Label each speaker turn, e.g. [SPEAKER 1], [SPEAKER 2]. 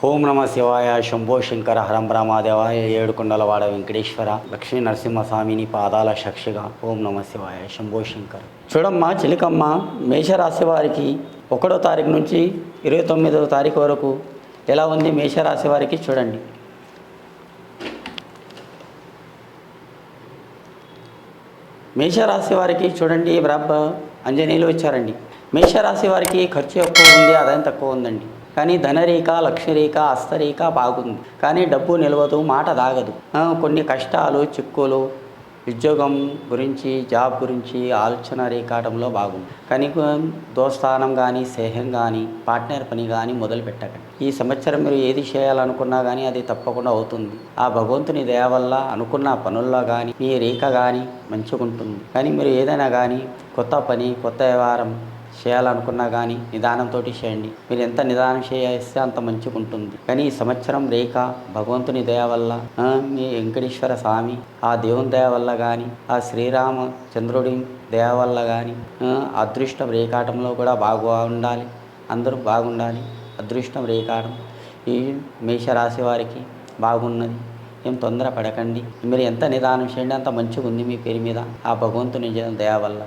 [SPEAKER 1] ఓం నమ శివాయ శంభో శంకర హరం బ్రహ్మదేవాయ ఏడుకొండలవాడ వెంకటేశ్వర లక్ష్మీ నరసింహస్వామిని పాదాల సాక్షిగా ఓం నమ శివాయ శంభో శంకర. చూడమ్మా చిలికమ్మ, మేషరాశి వారికి 1వ తారీఖు నుంచి 29వ తారీఖు వరకు ఎలా ఉంది మేషరాశి వారికి చూడండి. మేషరాశి వారికి చూడండి, ఆంజనేయులు వచ్చారండి. మేషరాశి వారికి ఖర్చు ఎక్కువ ఉంది, ఆదాయం తక్కువ ఉందండి. కానీ ధనరేఖ, లక్ష్మీరేఖ, హస్తరేఖ బాగుంది. కానీ డబ్బు నిలవదు, మాట దాగదు. కొన్ని కష్టాలు, చిక్కులు, ఉద్యోగం గురించి, జాబ్ గురించి ఆలోచన రేఖాటంలో బాగుంది. కానీ దోస్తానం కానీ, స్నేహం కానీ, పార్ట్నర్ పని కానీ మొదలు పెట్టకండి. ఈ సంవత్సరం మీరు ఏది చేయాలనుకున్నా కానీ అది తప్పకుండా అవుతుంది. ఆ భగవంతుని దయ వల్ల అనుకున్న పనుల్లో కానీ మీ రేఖ కానీ మంచిగుంటుంది. కానీ మీరు ఏదైనా కానీ కొత్త పని, కొత్త వ్యవహారం చేయాలనుకున్నా కానీ నిదానంతో చేయండి. మీరు ఎంత నిదానం చేస్తే అంత మంచిగా ఉంటుంది. కానీ ఈ సంవత్సరం రేఖ భగవంతుని దయ వల్ల, మీ వెంకటేశ్వర స్వామి ఆ దేవుని దయ వల్ల కానీ, ఆ శ్రీరామచంద్రుడి దయ వల్ల కానీ అదృష్టం రేఖాటంలో కూడా ఉండాలి. అందరూ బాగుండాలి. అదృష్టం రేఖాటం ఈ మేషరాశి వారికి బాగున్నది. ఏం తొందర పడకండి. మీరు ఎంత నిదానం చేయండి అంత మంచిగా ఉంది మీ పేరు మీద ఆ భగవంతుని దయ వల్ల.